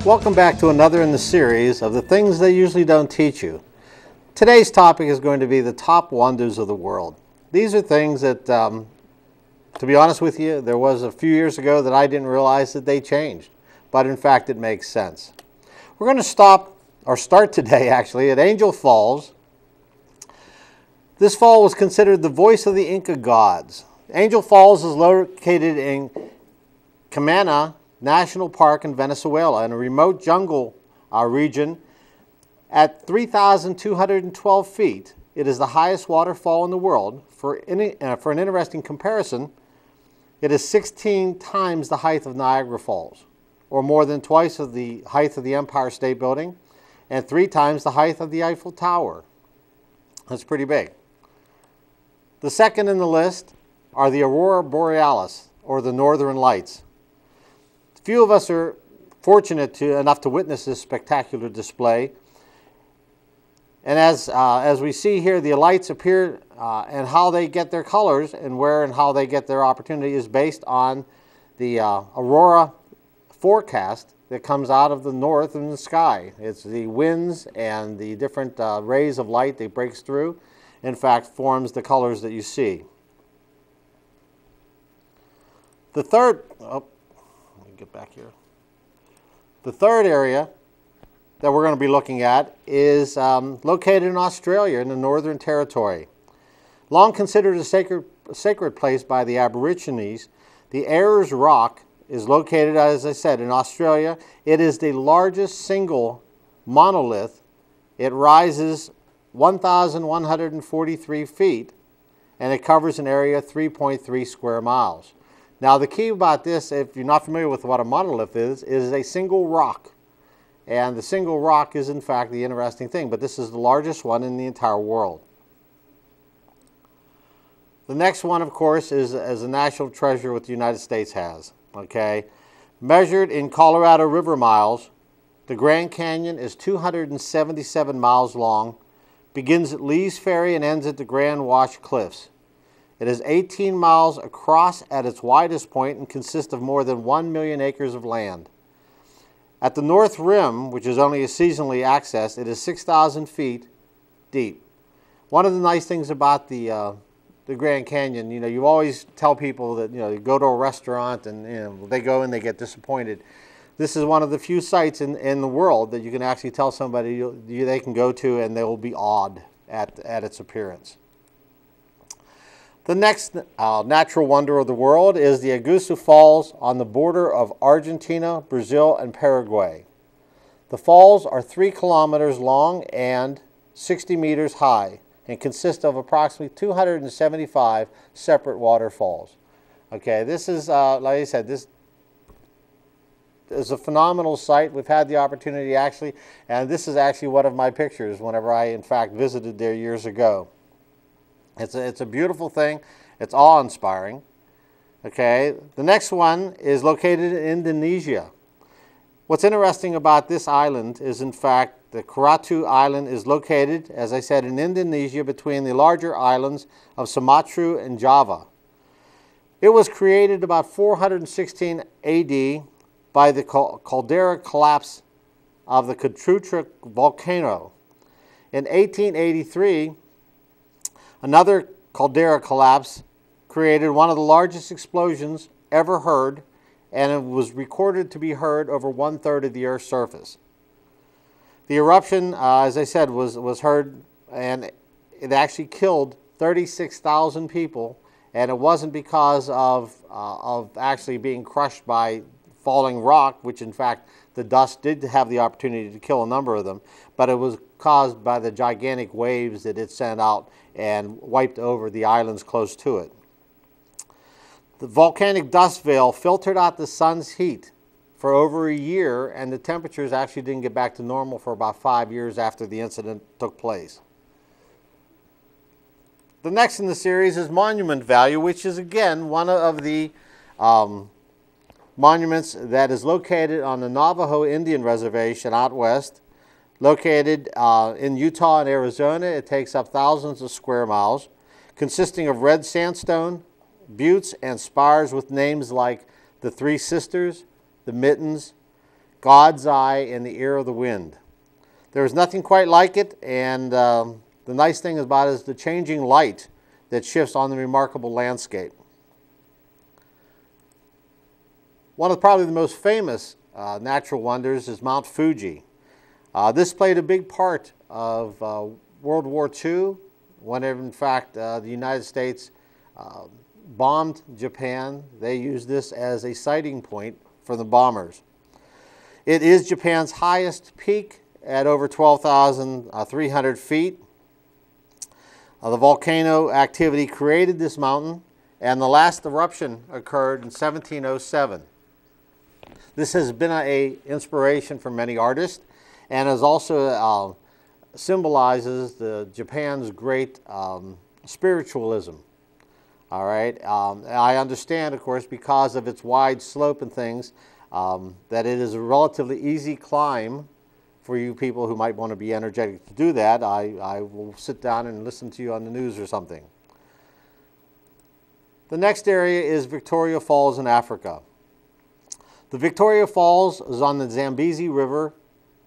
Welcome back to another in the series of the things they usually don't teach you. Today's topic is going to be the top wonders of the world. These are things that, to be honest with you, there was a few years ago that I didn't realize that they changed. But in fact, it makes sense. We're going to start today actually at Angel Falls. This fall was considered the voice of the Inca gods. Angel Falls is located in Camaná National Park in Venezuela, in a remote jungle region at 3,212 feet. It is the highest waterfall in the world. For an interesting comparison, it is 16 times the height of Niagara Falls, or more than twice of the height of the Empire State Building, and 3 times the height of the Eiffel Tower. That's pretty big. The second in the list are the Aurora Borealis, or the Northern Lights. Few of us are fortunate enough to witness this spectacular display. And as we see here, the lights appear and how they get their colors and where and how they get their opportunity is based on the aurora forecast that comes out of the north in the sky. It's the winds and the different rays of light that breaks through, in fact, forms the colors that you see. The third, get back here. The third area that we're going to be looking at is located in Australia in the Northern Territory. Long considered a sacred place by the Aborigines, the Ayers Rock is located, as I said, in Australia. It is the largest single monolith. It rises 1,143 feet, and it covers an area of 3.3 square miles. Now, the key about this, if you're not familiar with what a monolith is a single rock. And the single rock is, in fact, the interesting thing. But this is the largest one in the entire world. The next one, of course, is a national treasure what the United States has. Okay? Measured in Colorado River miles, the Grand Canyon is 277 miles long, begins at Lee's Ferry and ends at the Grand Wash Cliffs. It is 18 miles across at its widest point and consists of more than 1 million acres of land. At the North Rim, which is only seasonally accessed, it is 6,000 feet deep. One of the nice things about the Grand Canyon, you always tell people that, you go to a restaurant and they go and they get disappointed. This is one of the few sites in the world that you can actually tell somebody they can go to and they will be awed at its appearance. The next natural wonder of the world is the Iguazu Falls on the border of Argentina, Brazil, and Paraguay. The falls are 3 kilometers long and 60 meters high and consist of approximately 275 separate waterfalls. Okay, this is, like I said, this is a phenomenal site. We've had the opportunity actually, and this is actually one of my pictures whenever I, in fact, visited there years ago. It's a beautiful thing. It's awe-inspiring. Okay, the next one is located in Indonesia. What's interesting about this island is, in fact, the Krakatau Island is located, as I said, in Indonesia between the larger islands of Sumatra and Java. It was created about 416 AD by the caldera collapse of the Krakatau volcano. In 1883, another caldera collapse created one of the largest explosions ever heard, and it was recorded to be heard over 1/3 of the Earth's surface. The eruption, as I said, was heard, and it actually killed 36,000 people, and it wasn't because of actually being crushed by falling rock, which in fact the dust did have the opportunity to kill a number of them, but it was caused by the gigantic waves that it sent out and wiped over the islands close to it. The volcanic dust veil filtered out the sun's heat for over a year, and the temperatures actually didn't get back to normal for about 5 years after the incident took place. The next in the series is Monument Valley, which is again one of the monuments that is located on the Navajo Indian Reservation out west, located in Utah and Arizona. It takes up thousands of square miles, consisting of red sandstone, buttes, and spires with names like the Three Sisters, the Mittens, God's eye in the ear of the wind. There is nothing quite like it, and the nice thing about it is the changing light that shifts on the remarkable landscape. One of probably the most famous natural wonders is Mount Fuji. This played a big part of World War II, whenever in fact the United States bombed Japan. They used this as a sighting point for the bombers. It is Japan's highest peak at over 12,300 feet. The volcano activity created this mountain, and the last eruption occurred in 1707. This has been an inspiration for many artists, and is also symbolizes Japan's great spiritualism. All right, I understand, of course, because of its wide slope and things, that it is a relatively easy climb for you people who might want to be energetic to do that. I will sit down and listen to you on the news or something. The next area is Victoria Falls in Africa. The Victoria Falls is on the Zambezi River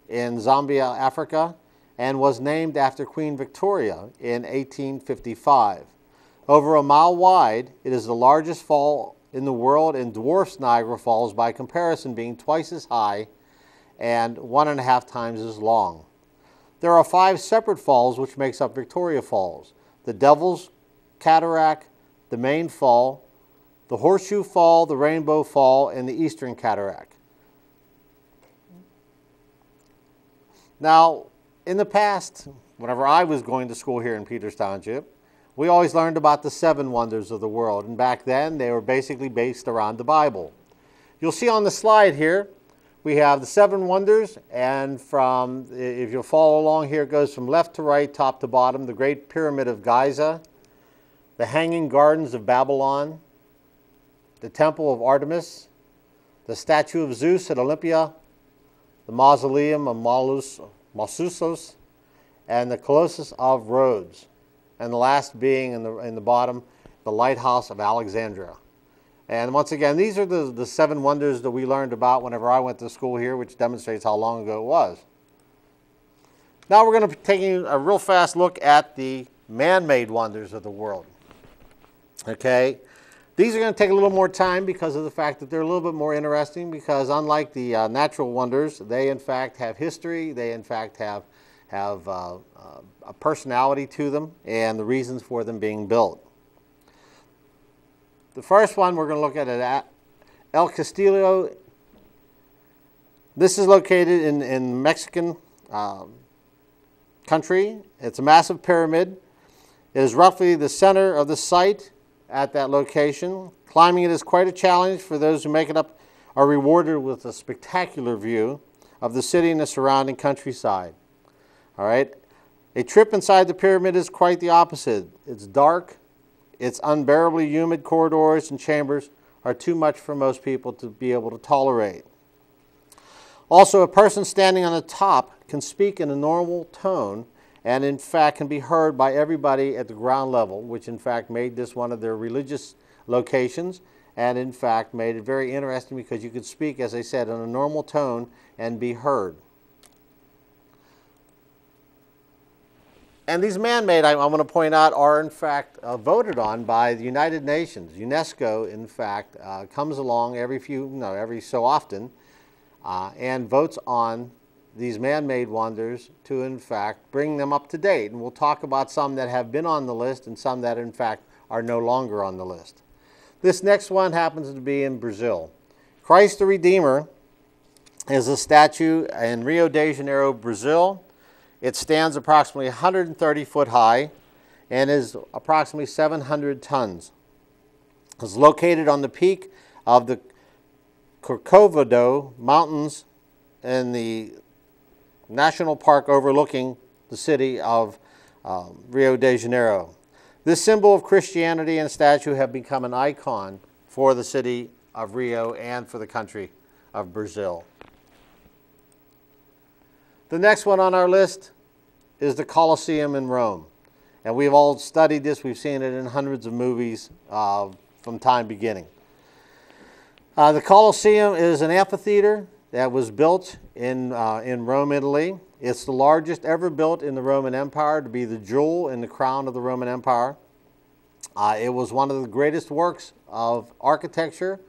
in Zambia, Africa, and was named after Queen Victoria in 1855. Over a mile wide, it is the largest fall in the world and dwarfs Niagara Falls by comparison, being twice as high and 1.5 times as long. There are 5 separate falls which makes up Victoria Falls: the Devil's Cataract, the Main Fall, the Horseshoe Fall, the Rainbow Fall, and the Eastern Cataract. Now, in the past, whenever I was going to school here in Peters Township, we always learned about the 7 wonders of the world, and back then they were basically based around the Bible. You'll see on the slide here, we have the 7 wonders, and from, if you'll follow along here, it goes from left to right, top to bottom: the Great Pyramid of Giza, the Hanging Gardens of Babylon, the Temple of Artemis, the Statue of Zeus at Olympia, the Mausoleum of Maususos, and the Colossus of Rhodes, and the last being in the bottom, the Lighthouse of Alexandria. And once again, these are the 7 wonders that we learned about whenever I went to school here, which demonstrates how long ago it was. Now we're going to be taking a real fast look at the man-made wonders of the world. Okay, these are going to take a little more time because of the fact that they're a little bit more interesting, because unlike the natural wonders, they in fact have history, they in fact have a personality to them, and the reasons for them being built. The first one we're going to look at El Castillo. This is located in Mexican country. It's a massive pyramid. It is roughly the center of the site at that location. Climbing it is quite a challenge. For those who make it up, are rewarded with a spectacular view of the city and the surrounding countryside. All right. A trip inside the pyramid is quite the opposite. It's dark. Its unbearably humid corridors and chambers are too much for most people to be able to tolerate. Also, a person standing on the top can speak in a normal tone, and in fact can be heard by everybody at the ground level, which in fact made this one of their religious locations, and in fact made it very interesting because you could speak, as I said, in a normal tone and be heard. And these man-made, I want to point out, are in fact voted on by the United Nations. UNESCO, in fact, comes along every so often and votes on these man-made wonders to, in fact, bring them up to date. And we'll talk about some that have been on the list and some that, in fact, are no longer on the list. This next one happens to be in Brazil. Christ the Redeemer is a statue in Rio de Janeiro, Brazil. It stands approximately 130 foot high and is approximately 700 tons. It's located on the peak of the Corcovado Mountains in the national park overlooking the city of Rio de Janeiro. This symbol of Christianity and statue have become an icon for the city of Rio and for the country of Brazil. The next one on our list is the Colosseum in Rome. And we've all studied this. We've seen it in hundreds of movies from time beginning. The Colosseum is an amphitheater that was built in Rome, Italy. It's the largest ever built in the Roman Empire, to be the jewel in the crown of the Roman Empire. It was one of the greatest works of architecture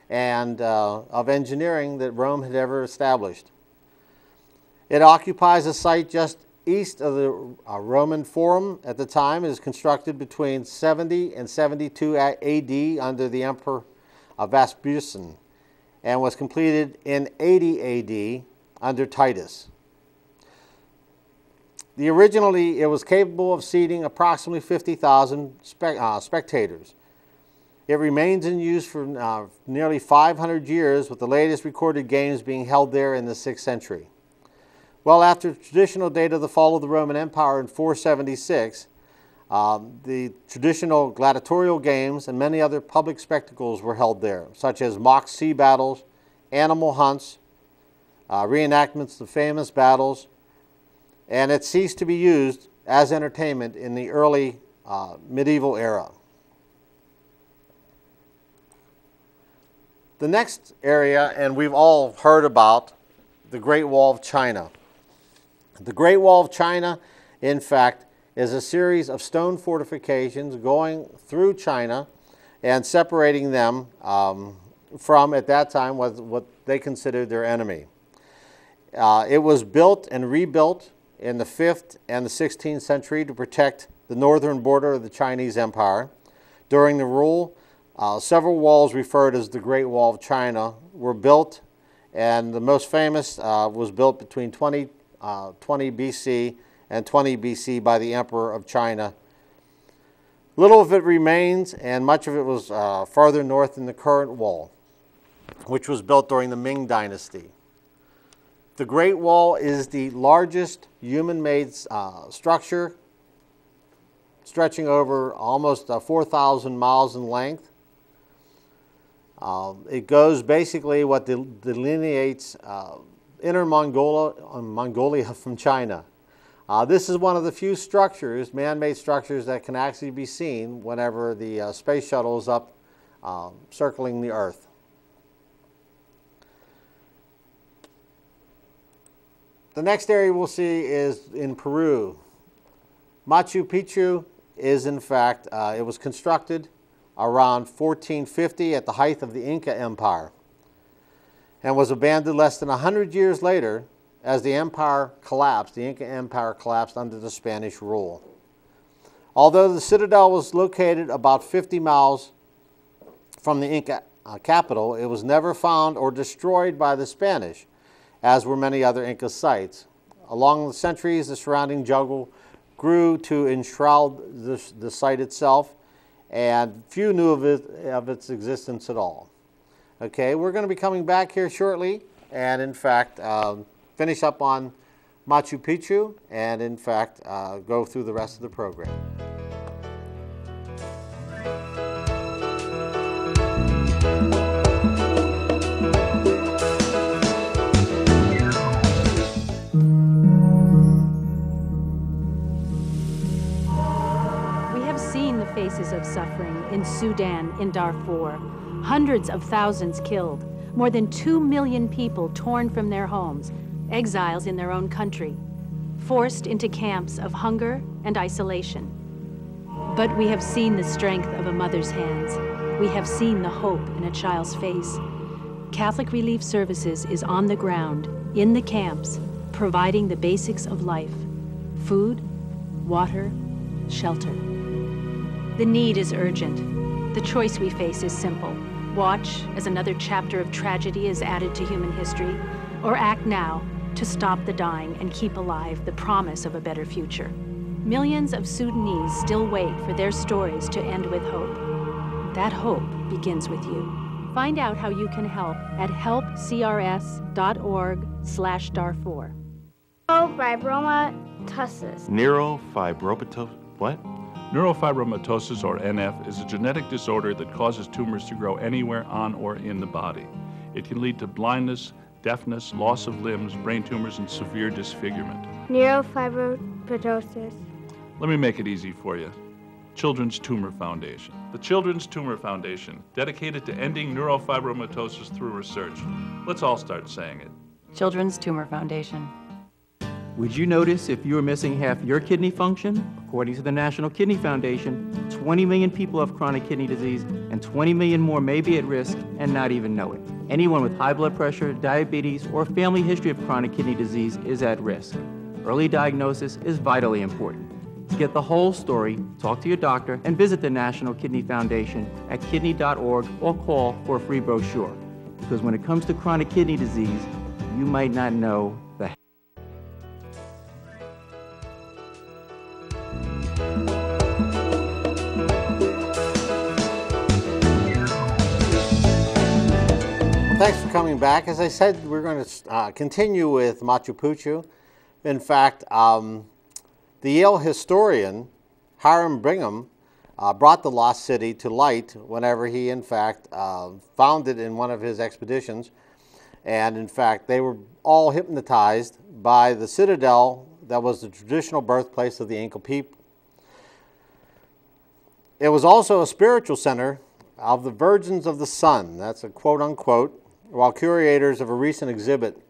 and of engineering that Rome had ever established. It occupies a site just east of the Roman Forum at the time. It is constructed between 70 and 72 AD under the Emperor Vespasian, and was completed in 80 AD under Titus. Originally, it was capable of seating approximately 50,000 spectators. It remains in use for nearly 500 years, with the latest recorded games being held there in the 6th century. Well, after traditional date of the fall of the Roman Empire in 476, the traditional gladiatorial games and many other public spectacles were held there, such as mock sea battles, animal hunts, reenactments of famous battles, and it ceased to be used as entertainment in the early medieval era. The next area, and we've all heard about, the Great Wall of China. The Great Wall of China, in fact, is a series of stone fortifications going through China and separating them from, at that time, what they considered their enemy. It was built and rebuilt in the 5th and the 16th century to protect the northern border of the Chinese Empire. During the rule, several walls referred as the Great Wall of China were built, and the most famous was built between 20 BC and 20 BC by the Emperor of China. Little of it remains, and much of it was farther north than the current wall, which was built during the Ming Dynasty. The Great Wall is the largest human-made structure, stretching over almost 4,000 miles in length. It goes basically what delineates Inner Mongolia from China. This is one of the few structures, man-made structures, that can actually be seen whenever the space shuttle is up circling the Earth. The next area we'll see is in Peru. Machu Picchu is, in fact, it was constructed around 1450 at the height of the Inca Empire, and was abandoned less than 100 years later as the empire collapsed. The Inca Empire collapsed under the Spanish rule. Although the citadel was located about 50 miles from the Inca capital, it was never found or destroyed by the Spanish, as were many other Inca sites. Along the centuries, the surrounding jungle grew to enshroud the site itself, and few knew of its existence at all. Okay, we're going to be coming back here shortly, and in fact, finish up on Machu Picchu, and in fact, go through the rest of the program. Faces of suffering in Sudan, in Darfur. Hundreds of thousands killed, more than 2 million people torn from their homes, exiles in their own country, forced into camps of hunger and isolation. But we have seen the strength of a mother's hands. We have seen the hope in a child's face. Catholic Relief Services is on the ground, in the camps, providing the basics of life: food, water, shelter. The need is urgent. The choice we face is simple. Watch as another chapter of tragedy is added to human history, or act now to stop the dying and keep alive the promise of a better future. Millions of Sudanese still wait for their stories to end with hope. That hope begins with you. Find out how you can help at helpcrs.org/Darfur. Neurofibromatosis. Neurofibromatosis, or NF, is a genetic disorder that causes tumors to grow anywhere on or in the body. It can lead to blindness, deafness, loss of limbs, brain tumors, and severe disfigurement. Neurofibromatosis. Let me make it easy for you. Children's Tumor Foundation. The Children's Tumor Foundation, dedicated to ending neurofibromatosis through research. Let's all start saying it. Children's Tumor Foundation. Would you notice if you were missing half your kidney function? According to the National Kidney Foundation, 20 million people have chronic kidney disease, and 20 million more may be at risk and not even know it. Anyone with high blood pressure, diabetes, or family history of chronic kidney disease is at risk. Early diagnosis is vitally important. To get the whole story, talk to your doctor and visit the National Kidney Foundation at kidney.org or call for a free brochure. Because when it comes to chronic kidney disease, you might not know the Thanks for coming back. As I said, we're going to continue with Machu Picchu. In fact, the Yale historian Hiram Bingham brought the lost city to light whenever he, in fact, found it in one of his expeditions. And in fact, they were all hypnotized by the citadel that was the traditional birthplace of the Inca people. It was also a spiritual center of the Virgins of the Sun. That's a quote-unquote, while curators of a recent exhibit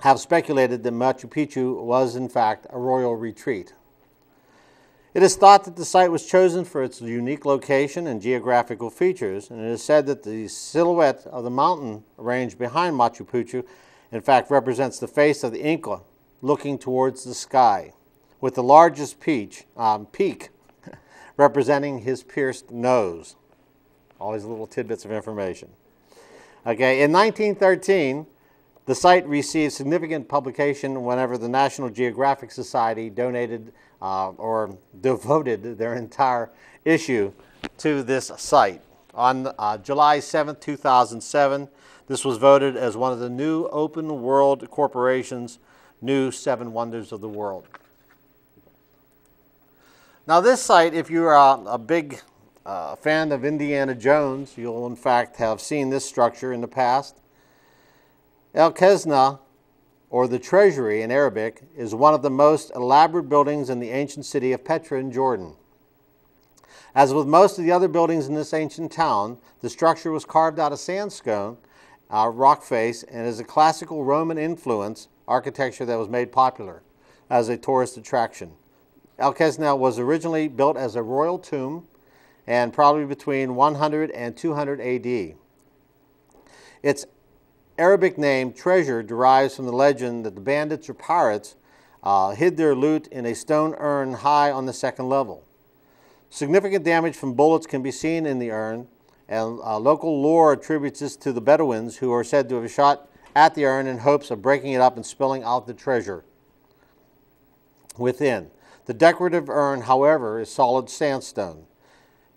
have speculated that Machu Picchu was, in fact, a royal retreat. It is thought that the site was chosen for its unique location and geographical features, and it is said that the silhouette of the mountain range behind Machu Picchu, in fact, represents the face of the Inca looking towards the sky, with the largest peak representing his pierced nose. All these little tidbits of information. Okay, in 1913, the site received significant publication whenever the National Geographic Society donated or devoted their entire issue to this site. On July 7, 2007, this was voted as one of the new Open World Corporation's new 7 Wonders of the World. Now this site, if you're a big fan of Indiana Jones, you'll in fact have seen this structure in the past. El Khazna, or the Treasury in Arabic, is one of the most elaborate buildings in the ancient city of Petra in Jordan. As with most of the other buildings in this ancient town, the structure was carved out of sandstone, rock face, and is a classical Roman influence architecture that was made popular as a tourist attraction. El Khazna was originally built as a royal tomb and probably between 100 and 200 AD. Its Arabic name, treasure, derives from the legend that the bandits or pirates hid their loot in a stone urn high on the second level. Significant damage from bullets can be seen in the urn, and local lore attributes this to the Bedouins, who are said to have shot at the urn in hopes of breaking it up and spilling out the treasure within. The decorative urn, however, is solid sandstone.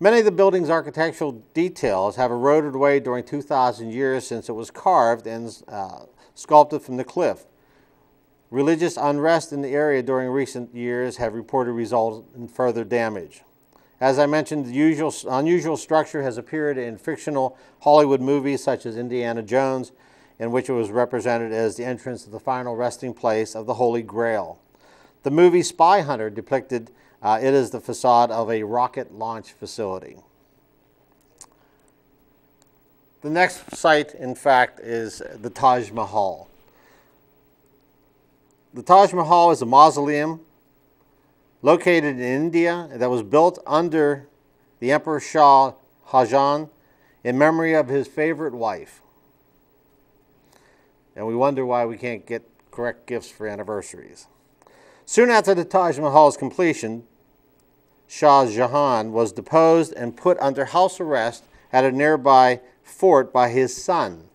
Many of the building's architectural details have eroded away during 2,000 years since it was carved and sculpted from the cliff. Religious unrest in the area during recent years have reported resulted in further damage. As I mentioned, the unusual structure has appeared in fictional Hollywood movies such as Indiana Jones, in which it was represented as the entrance to the final resting place of the Holy Grail. The movie Spy Hunter depicted it as the facade of a rocket launch facility. The next site, in fact, is the Taj Mahal. The Taj Mahal is a mausoleum located in India that was built under the Emperor Shah Jahan in memory of his favorite wife. And we wonder why we can't get correct gifts for anniversaries. Soon after the Taj Mahal's completion, Shah Jahan was deposed and put under house arrest at a nearby fort by his son.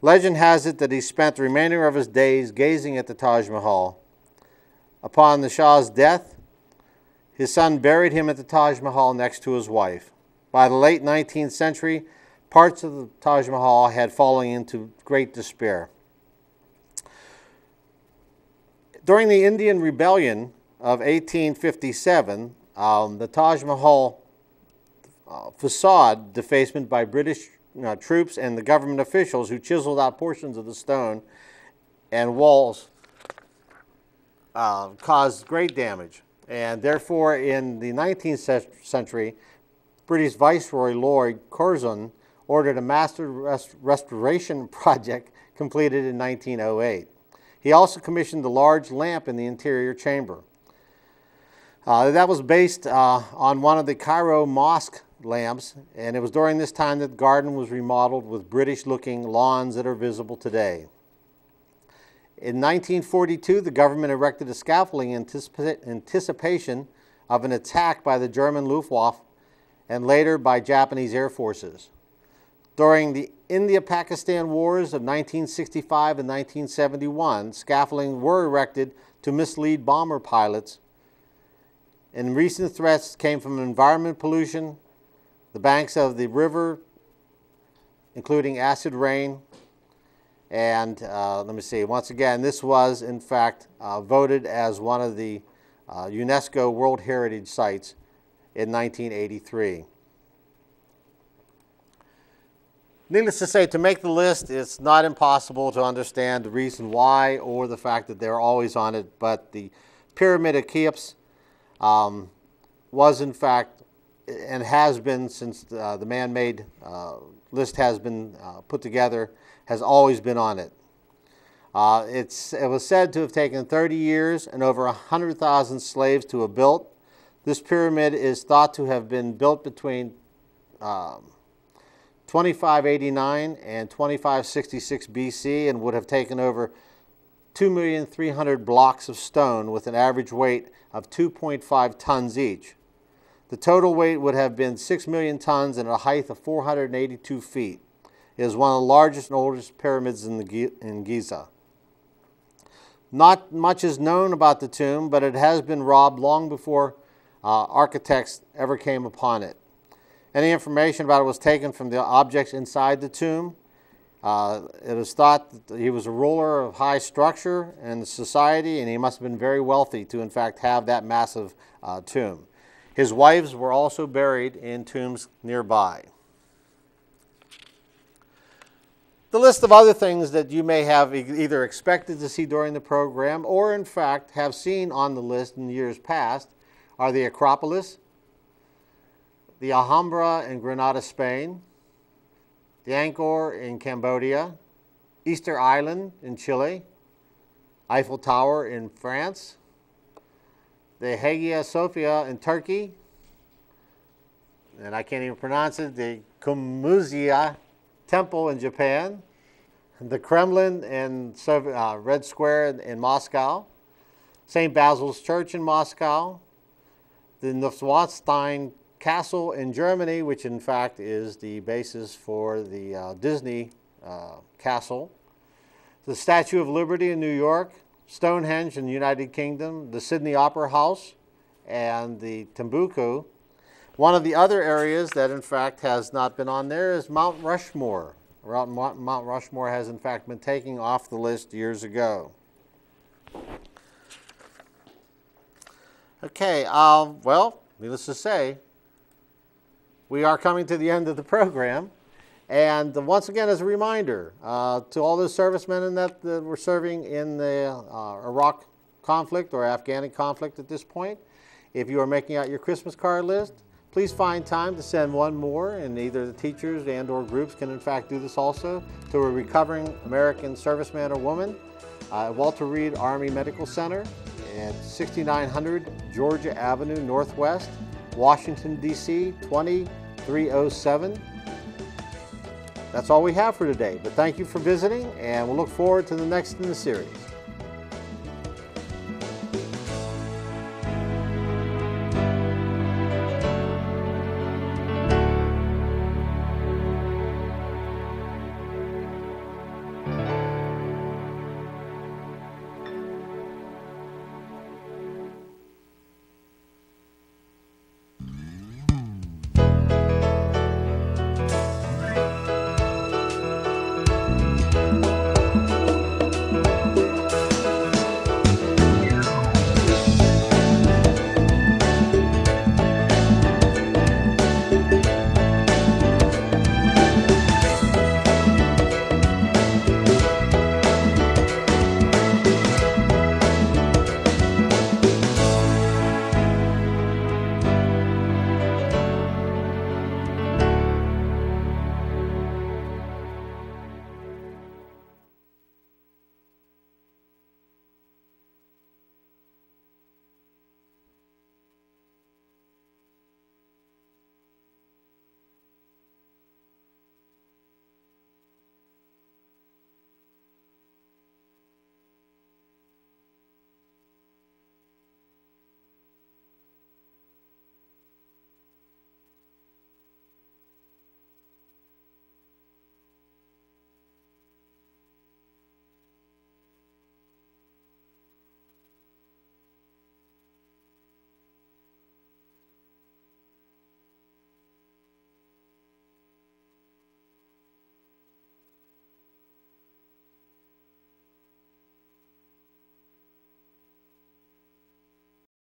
Legend has it that he spent the remainder of his days gazing at the Taj Mahal. Upon the Shah's death, his son buried him at the Taj Mahal next to his wife. By the late 19th century, parts of the Taj Mahal had fallen into great despair. During the Indian Rebellion of 1857, the Taj Mahal facade defacement by British troops and the government officials who chiseled out portions of the stone and walls caused great damage. And therefore, in the 19th century, British Viceroy Lord Curzon ordered a master restoration project completed in 1908. He also commissioned a large lamp in the interior chamber. That was based on one of the Cairo mosque lamps, and it was during this time that the garden was remodeled with British-looking lawns that are visible today. In 1942, the government erected a scaffolding in anticipation of an attack by the German Luftwaffe and later by Japanese air forces. During the India-Pakistan Wars of 1965 and 1971, scaffolding were erected to mislead bomber pilots, and recent threats came from environment pollution, the banks of the river, including acid rain, and let me see, once again, this was in fact voted as one of the UNESCO World Heritage Sites in 1983. Needless to say, to make the list, it's not impossible to understand the reason why or the fact that they're always on it, but the Pyramid of Cheops was in fact, and has been since the man-made list has been put together, has always been on it. It was said to have taken 30 years and over 100,000 slaves to have built. This pyramid is thought to have been built between 2589 and 2566 BC and would have taken over 2,300,000 blocks of stone with an average weight of 2.5 tons each. The total weight would have been 6 million tons and a height of 482 feet. It is one of the largest and oldest pyramids in Giza. Not much is known about the tomb, but it has been robbed long before architects ever came upon it. Any information about it was taken from the objects inside the tomb. It was thought that he was a ruler of high structure in the society, and he must have been very wealthy to in fact have that massive tomb. His wives were also buried in tombs nearby. The list of other things that you may have either expected to see during the program or in fact have seen on the list in years past are the Acropolis, the Alhambra in Granada, Spain, the Angkor in Cambodia, Easter Island in Chile, Eiffel Tower in France, the Hagia Sophia in Turkey, and I can't even pronounce it, the Kumuzia Temple in Japan, the Kremlin and Red Square in Moscow, St. Basil's Church in Moscow, the Neuschwanstein Castle in Germany, which in fact is the basis for the Disney castle, the Statue of Liberty in New York, Stonehenge in the United Kingdom, the Sydney Opera House, and the Timbuktu. One of the other areas that in fact has not been on there is Mount Rushmore. Mount Rushmore has in fact been taken off the list years ago. Okay, well, needless to say, we are coming to the end of the program. And once again, as a reminder, to all those servicemen that were serving in the Iraq conflict or Afghan conflict at this point, if you are making out your Christmas card list, please find time to send one more, and either the teachers and or groups can in fact do this also, to a recovering American serviceman or woman at Walter Reed Army Medical Center at 6900 Georgia Avenue Northwest, Washington, D.C. 20307. That's all we have for today, but thank you for visiting, and we'll look forward to the next in the series.